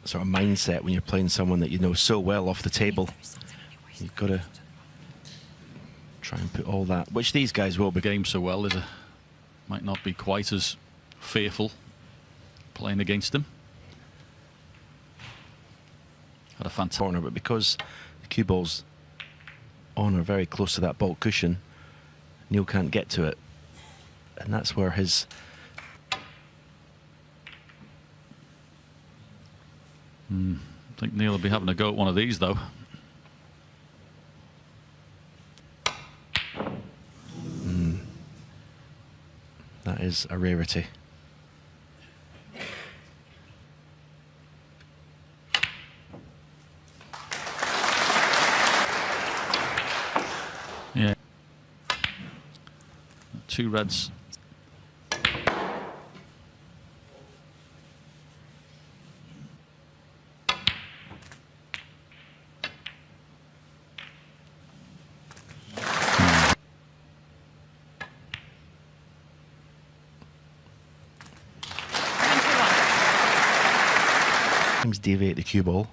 sort of mindset when you're playing someone that you know so well off the table. You've got to try and put all that, which these guys will be. Game so well, might not be quite as fearful playing against him. Had a fantastic corner, but because the cue balls on are very close to that ball cushion, Neil can't get to it, and that's where his I think Neil will be having a go at one of these though. That is a rarity. Yeah. Two reds. Deviate the cue ball.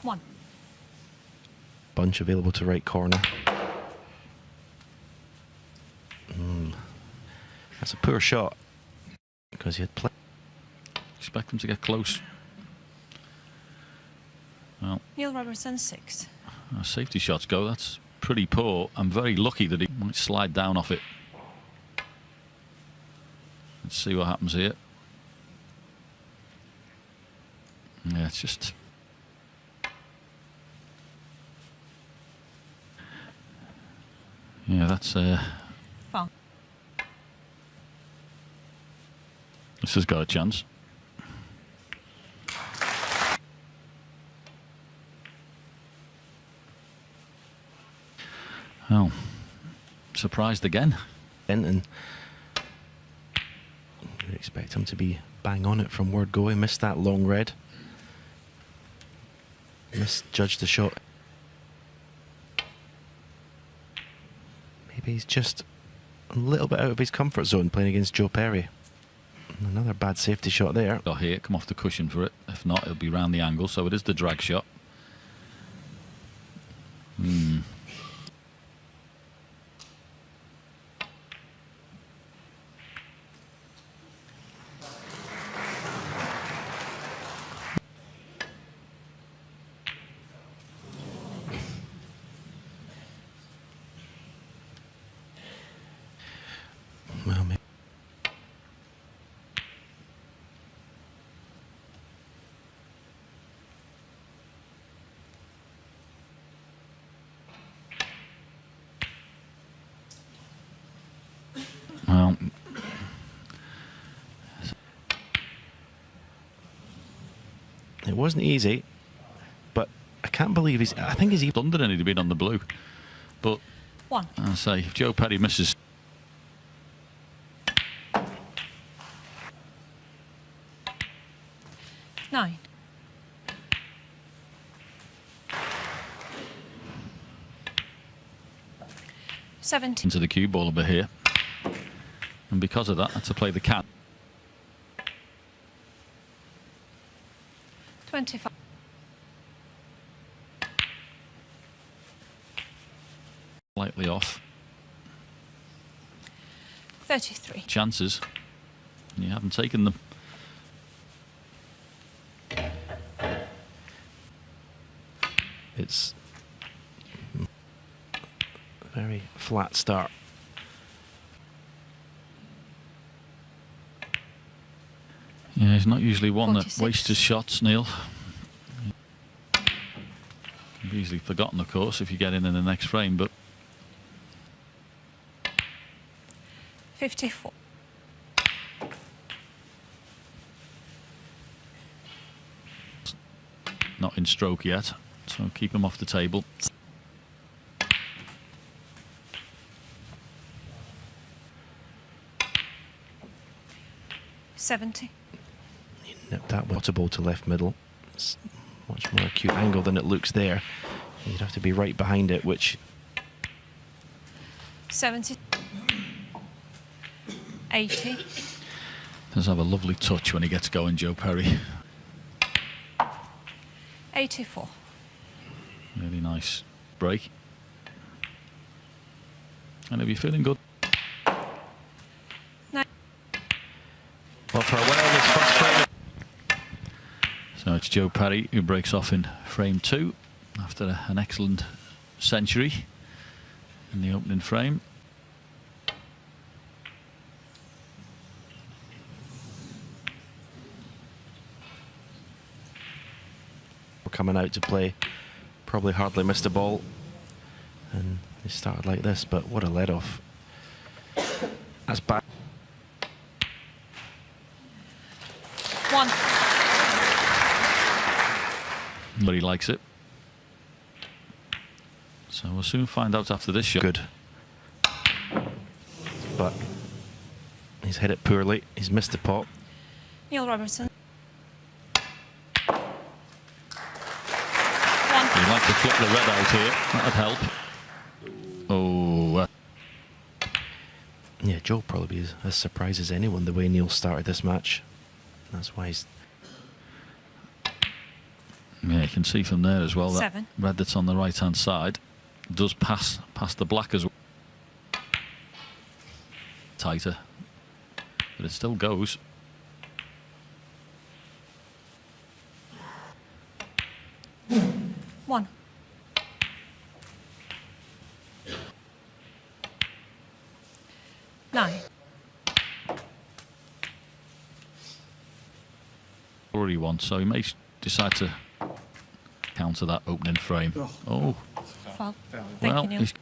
One. Bunch available to right corner. That's a poor shot because he had played. Expect them to get close. Well, Neil Robertson 6. Safety shots go. That's pretty poor. I'm very lucky that he might slide down off it. Let's see what happens here. Yeah, it's just. Yeah, that's. Fun. This has got a chance. Oh, surprised again. And you would expect him to be bang on it from word go. He missed that long red. Misjudged the shot. Maybe he's just a little bit out of his comfort zone playing against Joe Perry. Another bad safety shot there. Got here, come off the cushion for it. If not, it'll be round the angle. So it is the drag shot. Well, maybe. Well, it wasn't easy, but I can't believe he's. I think he's even London and he'd been on the blue. But One. I say, if Joe Perry misses. 9. Into the cue ball over here, and because of that, I had to play the cat. 25. Slightly off. 33. Chances, and you haven't taken them. It's a very flat start. Yeah, he's not usually one 46. that wastes his shots, Neil. You've easily forgotten, of course, if you get in the next frame, but 54. not in stroke yet, so keep him off the table. 70. He nipped that waterbowl to left middle. It's much more acute angle than it looks there. You'd have to be right behind it, which 70. 80. Does have a lovely touch when he gets going, Joe Perry. 84. Really nice break. And he'll be feeling good. No. well for a while this first frame. So it's Joe Perry who breaks off in frame 2 after an excellent century in the opening frame. Coming out to play, probably hardly missed a ball, and they started like this, but what a let off. That's bad. 1. But he likes it. So we'll soon find out after this shot. Good. But he's hit it poorly. He's missed the pot. Neil Robertson. He'd like to flip the red out here. That'd help. Oh. Yeah, Joe probably is as surprised as anyone the way Neil started this match. That's why he's... Yeah, you can see from there as well that 7. red that's on the right hand side does pass the black as well. Tighter. But it still goes. One. Nine. Already won, so he may decide to counter that opening frame. Oh, Foul. well, Thank you, Neil. he's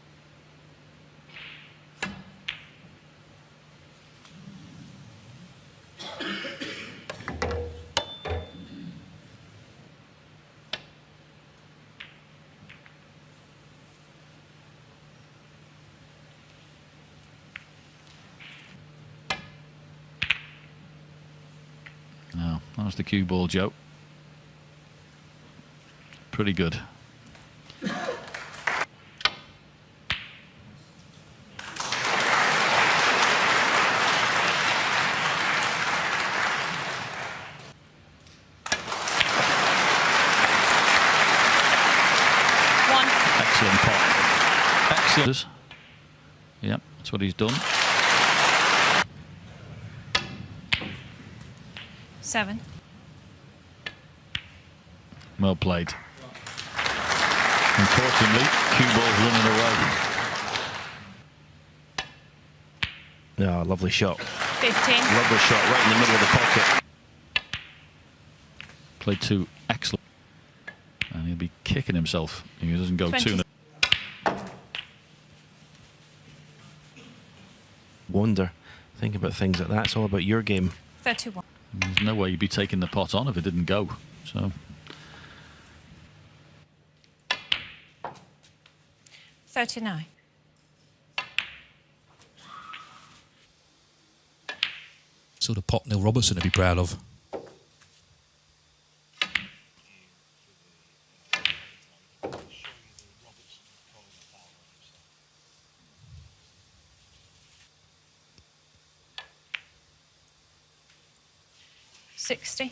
no, that was the cue ball, Joe. Pretty good. One. Excellent pot. Excellent. Yep, that's what he's done. 7. Well played. Unfortunately, cue ball's running away. Yeah, lovely shot. 15. Lovely shot right in the middle of the pocket. Played 2 excellent. And he'll be kicking himself if he doesn't go 20. 2. Wonder. Think about things like that. It's all about your game. 31. There's no way you'd be taking the pot on if it didn't go. So 39. Sort of pot Neil Robertson to be proud of. $60.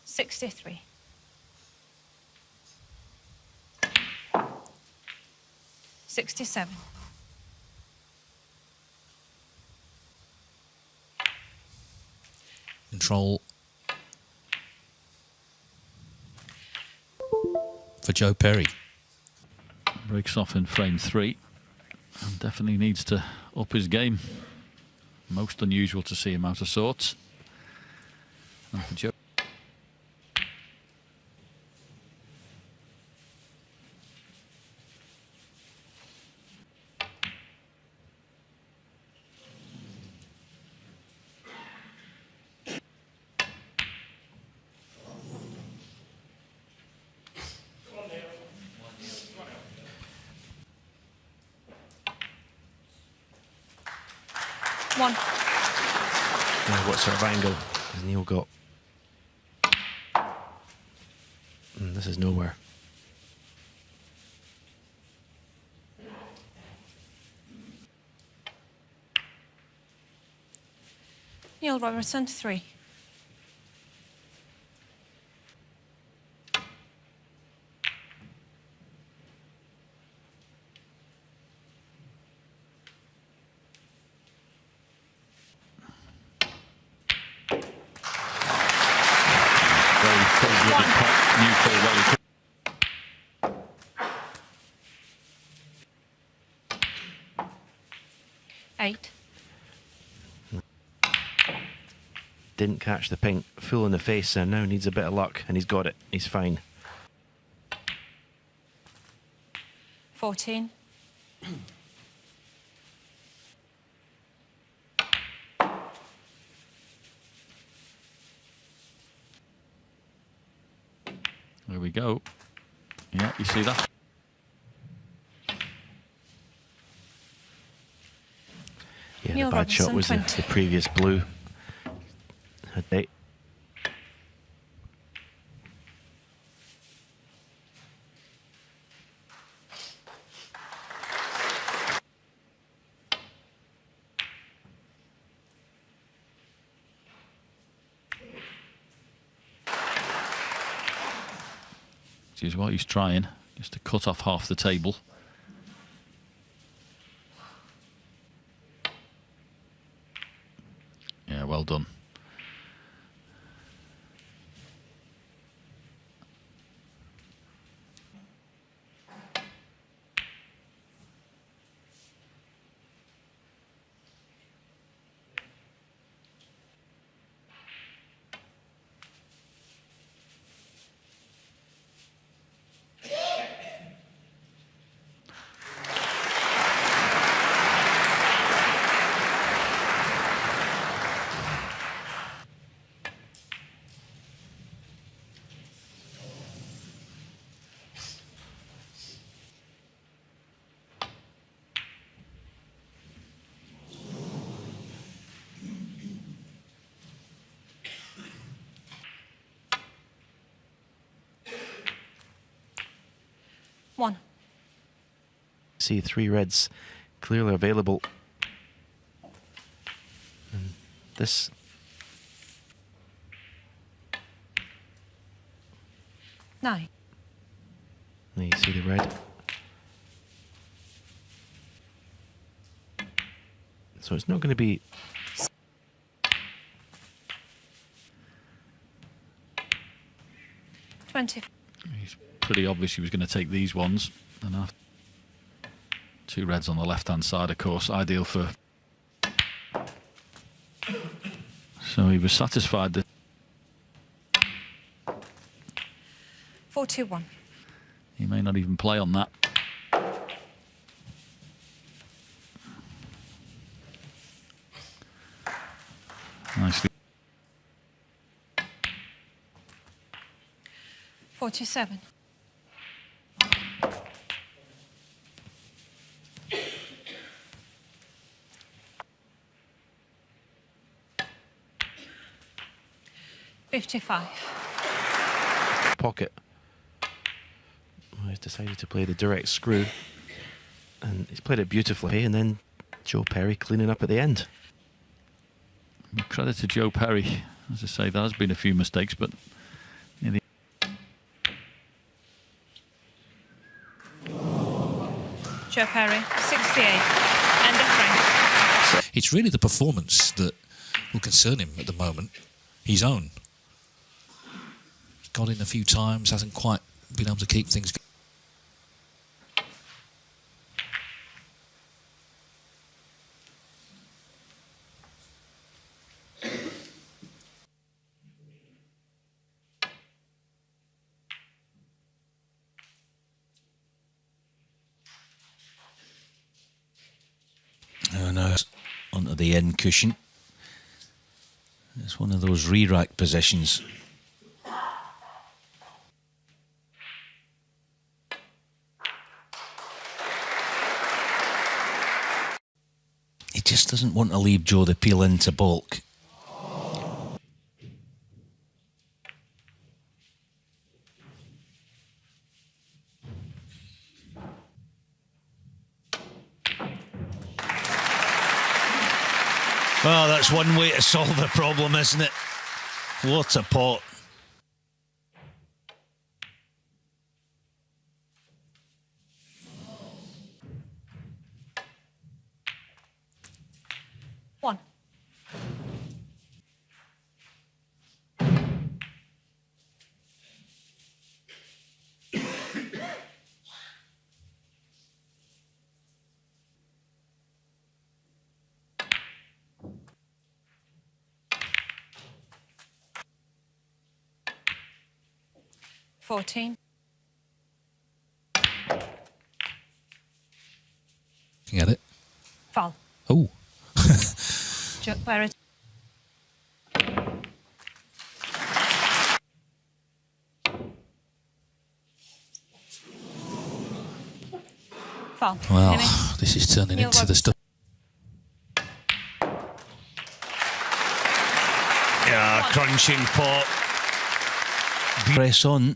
63. 67. 'Control for Joe Perry. breaks off in frame 3 and definitely needs to up his game. Most unusual to see him out of sorts. And for Joe. 1. Now, what sort of angle has Neil got? This is nowhere. Neil Robertson, 3. Very full-blooded pot, new full volley. 8. Didn't catch the pink, full in the face, and now needs a bit of luck, and he's got it. He's fine. 14. There we go. Yeah, you see that? Yeah, Neil the bad shot Robertson, was 20. the previous blue. Had they? Which is what he's trying, just to cut off half the table. Yeah, well done. One. See 3 reds clearly available. And this. Nine. There you see the red. So it's not going to be. Twenty. It's pretty obvious he was going to take these ones. And after 2 reds on the left-hand side, of course, ideal for... So he was satisfied that 41. he may not even play on that. Nicely. 47. Pocket. Well, he's decided to play the direct screw, and he's played it beautifully. And then Joe Perry cleaning up at the end. Credit to Joe Perry. As I say, there has been a few mistakes, but in the Joe Perry, 68. End of frame. It's really the performance that will concern him at the moment. His own. He's got in a few times, hasn't quite been able to keep things going. Oh no, onto the end cushion. It's one of those re-rack positions. It just just doesn't want to leave Joe the peel into balk. Well, that's one way to solve the problem, isn't it? What a pot. One. $14. Looking at it. Foul. Oh. Chuck Barrett. Foul. Well, Enemy. this is turning Neil into the stuff. Yeah, crunching pot. Press on.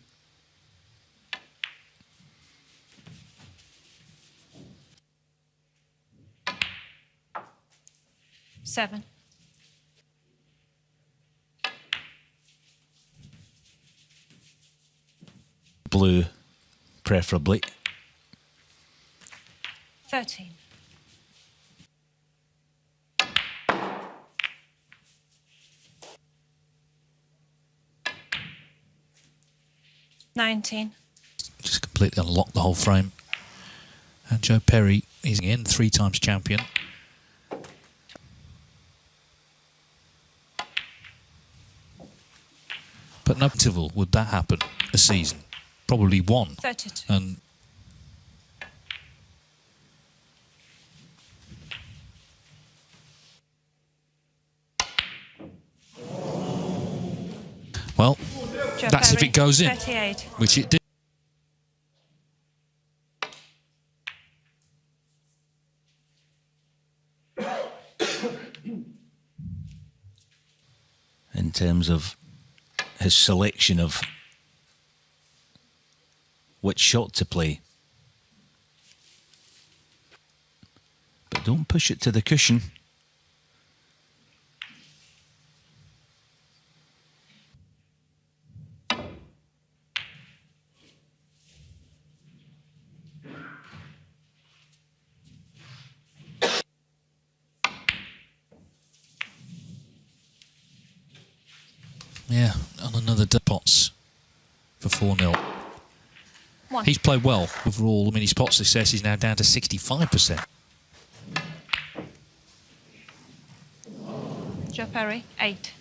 Seven. Blue, preferably. 13. $19. Just completely unlocked the whole frame. And Joe Perry is in, 3 times champion. But no interval would that happen a season? Probably one. 32. And well, Joe that's if Perry, it goes in, 38. which it did. In terms of his selection of which shot to play. But don't push it to the cushion. Yeah, on another pots for 4-0. One. He's played well overall. I mean, his pot success is now down to 65%. Joe Perry, 8.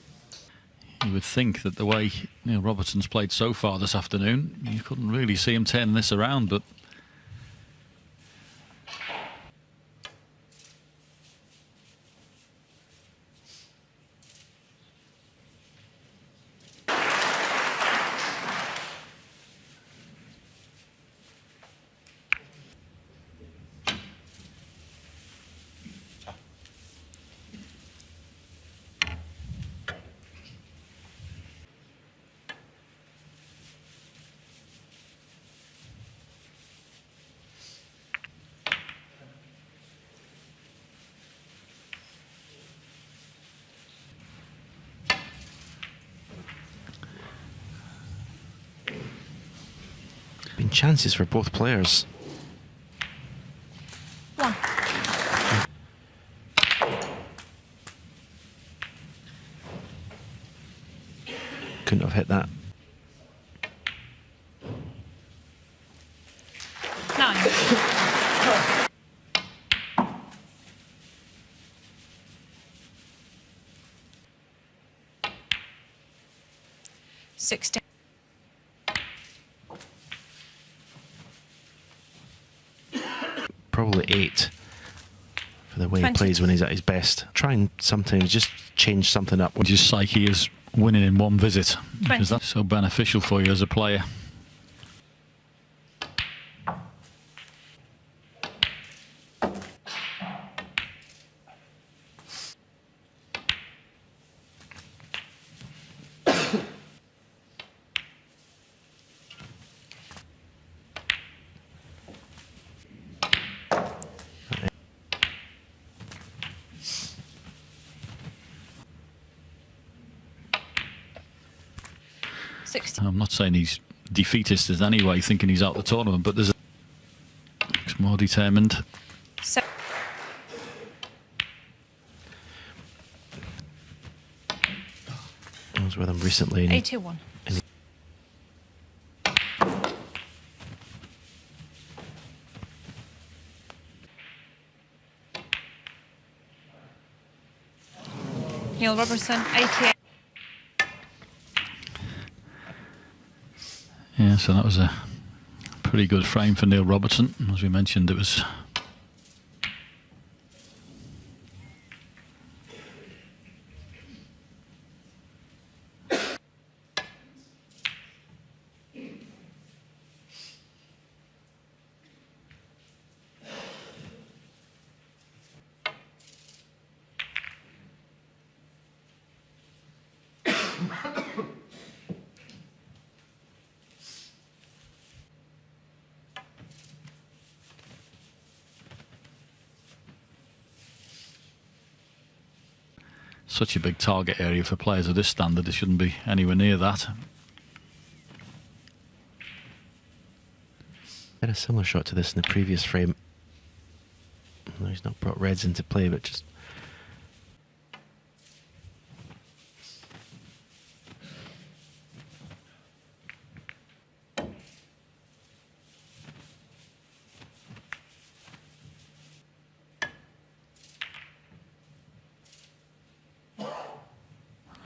You would think that the way Robertson's played so far this afternoon, you couldn't really see him turning this around, but Been chances for both players. One. Couldn't have hit that. 9. $16. Probably 8 for the way he 20. plays when he's at his best. Try and sometimes just change something up. just psyche is winning in one visit, 20. because that's so beneficial for you as a player. 16. I'm not saying he's defeatist in any way, thinking he's out the tournament, but looks more determined. 7. I was with him recently. And 81. Neil Robertson, 88. Yeah, so that was a pretty good frame for Neil Robertson. As we mentioned, it was such a big target area for players of this standard. It shouldn't be anywhere near that. Had a similar shot to this in the previous frame. No, he's not brought reds into play, but just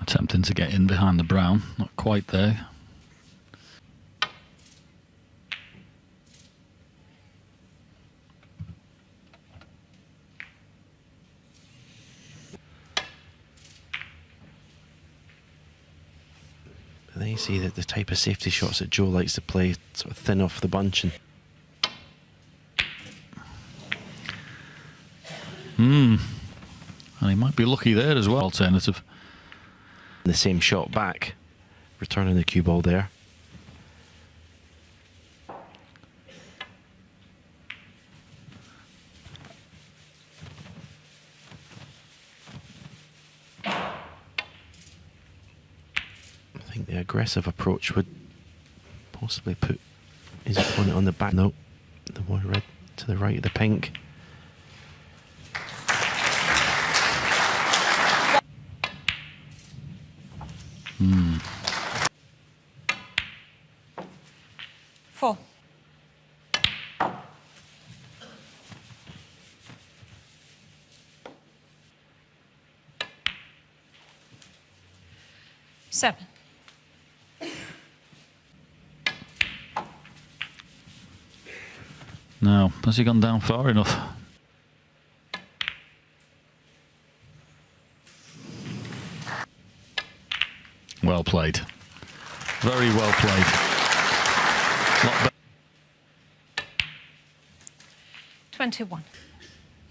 attempting to get in behind the brown, not quite there. But then you see that the type of safety shots that Joe likes to play, sort of thin off the bunch, and And he might be lucky there as well. Alternative. the same shot back, returning the cue ball there. I think the aggressive approach would possibly put his opponent on the back. No, the more red to the right of the pink. Hmm. 4. Seven. Now, has he gone down far enough? Well played. Very well played. Lot 21.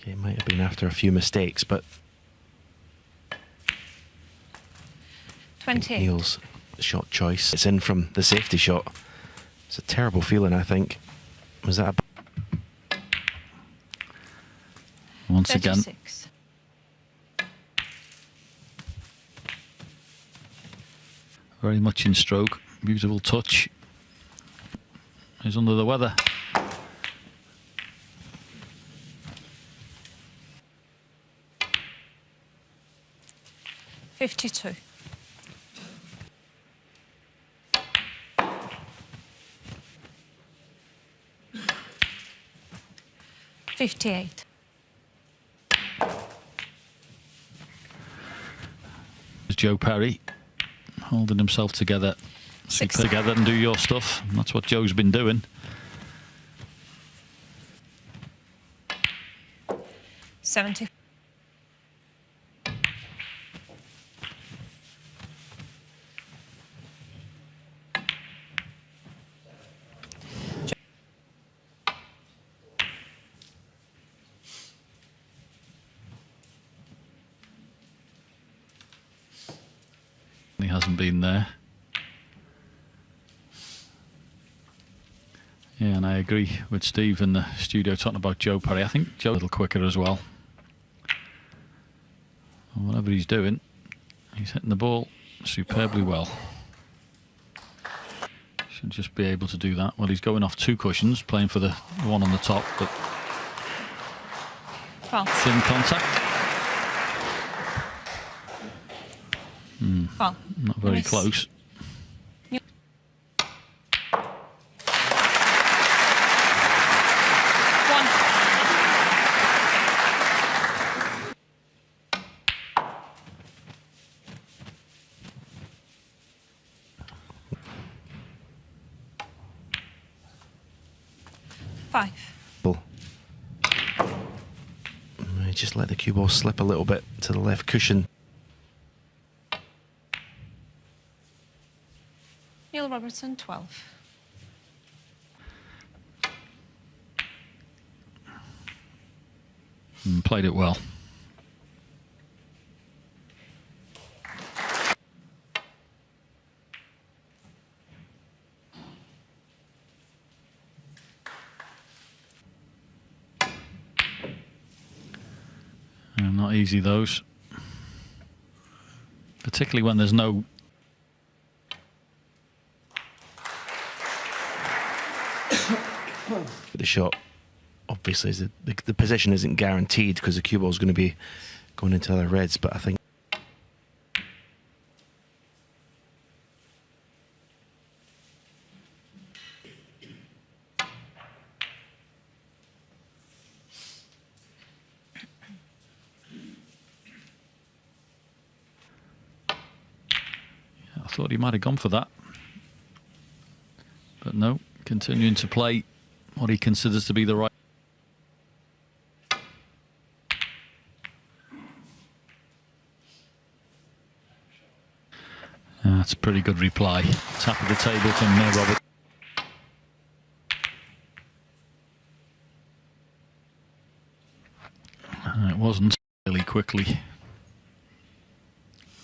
Okay, it might have been after a few mistakes, but 28. Neil's shot choice. It's in from the safety shot. It's a terrible feeling, I think. Was that once again. 36. Very much in stroke. Beautiful touch. He's under the weather. $52. $58. There's Joe Perry holding himself together. Stick 60. together and do your stuff. And that's what Joe's been doing. 70. He hasn't been there. Yeah, and I agree with Steve in the studio talking about Joe Perry. I think Joe's a little quicker as well. And whatever he's doing, he's hitting the ball superbly well. Should just be able to do that. Well, he's going off 2 cushions, playing for the one on the top, but Foul. thin contact. Foul. Not very Miss. close. One. Five. Just let the cue ball slip a little bit to the left cushion. Neil Robertson, 12. Played it well. Not easy, those. Particularly when there's no... The shot, obviously, is the position isn't guaranteed because the cue ball is going to be going into the reds, but I think I thought he might have gone for that. But no, continuing to play what he considers to be the right. That's a pretty good reply. Tap of the table from Neil Robertson. It wasn't really quickly.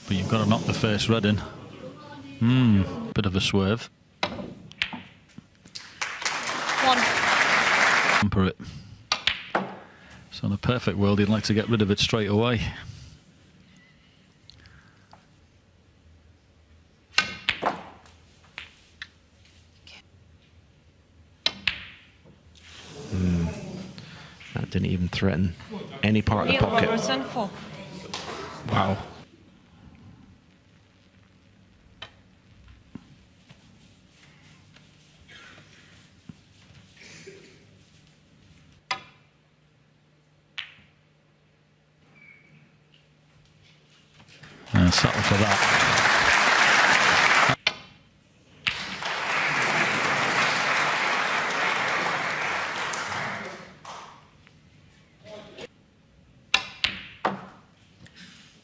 But you've got to knock the first red in. Bit of a swerve. One. Hamper it. So in a perfect world, he'd like to get rid of it straight away. that didn't even threaten any part of the Neil pocket. Robertson, 4. Wow. And settle for that.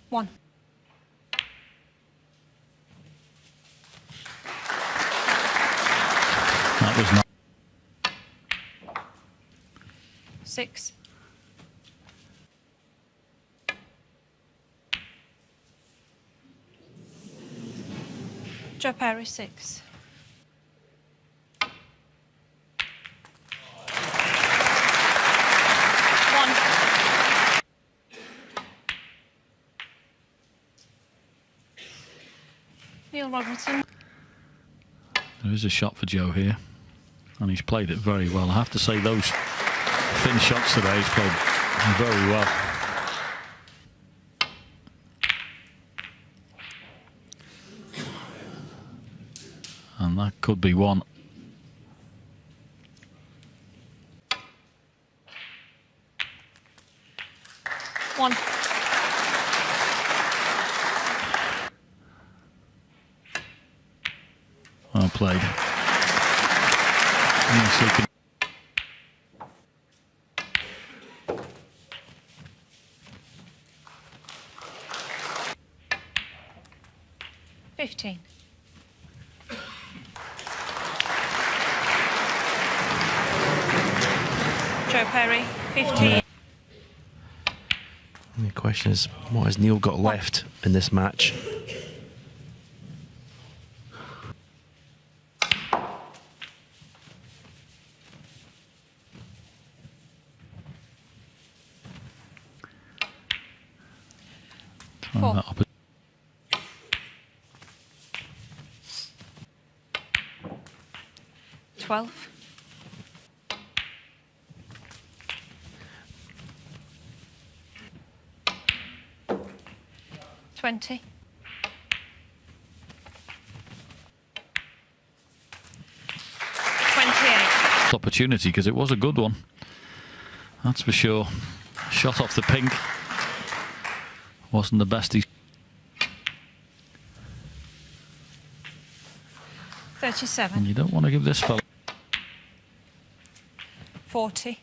One. That was not. 6. Joe Perry, 6. One. Neil Robertson. There is a shot for Joe here, and he's played it very well. I have to say, those thin shots today, he's played very well. And that could be one. One. Well played. Nicely con- 15. Joe Perry, 15. The question is, what has Neil got left in this match? trying that opposite. 12. 20. 28. Opportunity, because it was a good one. That's for sure. Shot off the pink. Wasn't the best. 37. And you don't want to give this fella. 40.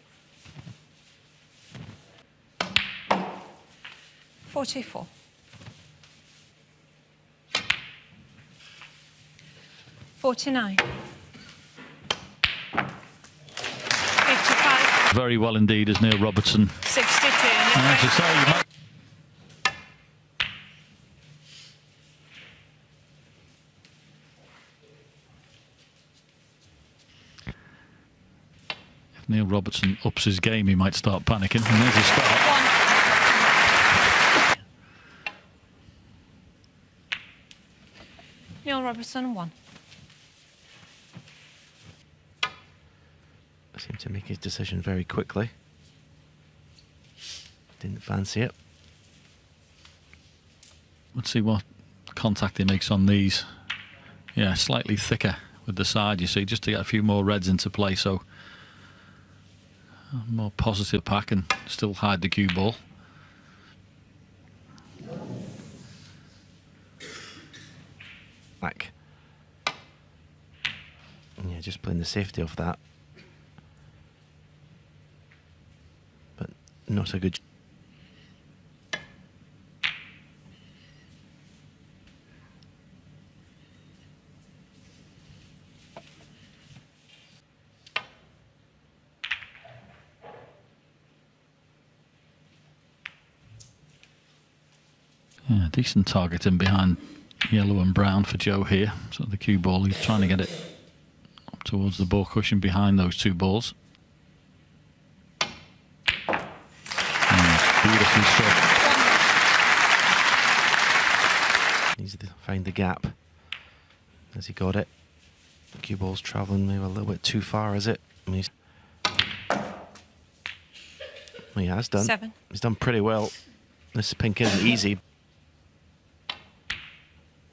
44. 49. 55. Very well indeed as Neil Robertson. 62. And as I say, you might if Neil Robertson ups his game, he might start panicking. And there's his start. 1. Neil Robertson 1. Seemed to make his decision very quickly. Didn't fancy it. Let's see what contact he makes on these. Yeah, slightly thicker with the side, you see, just to get a few more reds into play. So a more positive pack and still hide the cue ball. Back. Yeah, just playing the safety off that. But not a good. Yeah, decent targeting behind yellow and brown for Joe here. So the cue ball, he's trying to get it up towards the ball cushion behind those two balls. Beautifully struck. Needs to find the gap. Has he got it? The cue ball's travelling maybe a little bit too far, is it? I mean, he has done. 7. He's done pretty well. This pink isn't easy.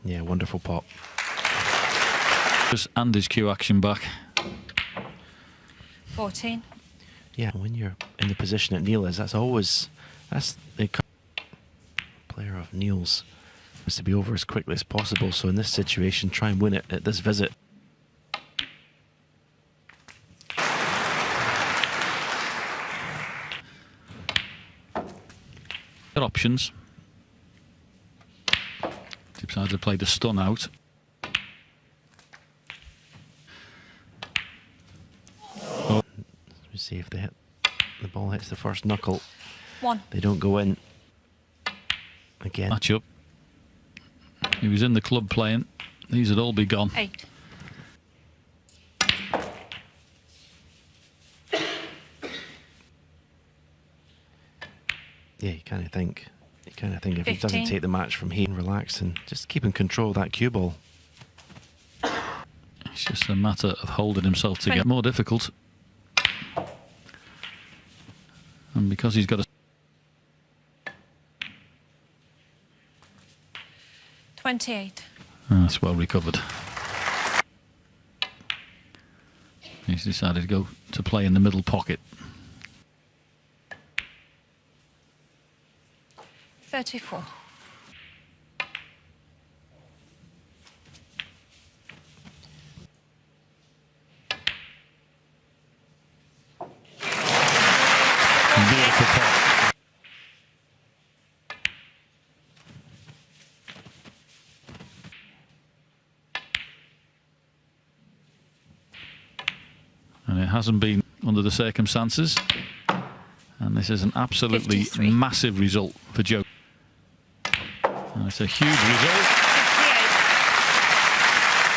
Yeah, wonderful pot. And his cue action back. 14. Yeah, when you're in the position that Neil is, that's the player of Neil's has to be over as quickly as possible. So in this situation, try and win it at this visit. Got options. Decided to play the stun out. Oh. Let's see if the ball hits the first knuckle. 1. They don't go in. Again. Match up. He was in the club playing. These would all be gone. 8. Yeah, you kind of think if he 15. doesn't take the match from here and relax and just keep in control of that cue ball. It's just a matter of holding himself to get more difficult. And because he's got a 28. that's well recovered. He's decided to go to play in the middle pocket. 34. Beautiful pot. And it hasn't been under the circumstances. And this is an absolutely 53. massive result for Joe. And it's a huge result.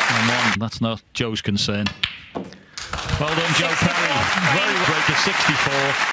58. And one, that's not Joe's concern. Well done, Joe 64. Perry. Very breaker 64.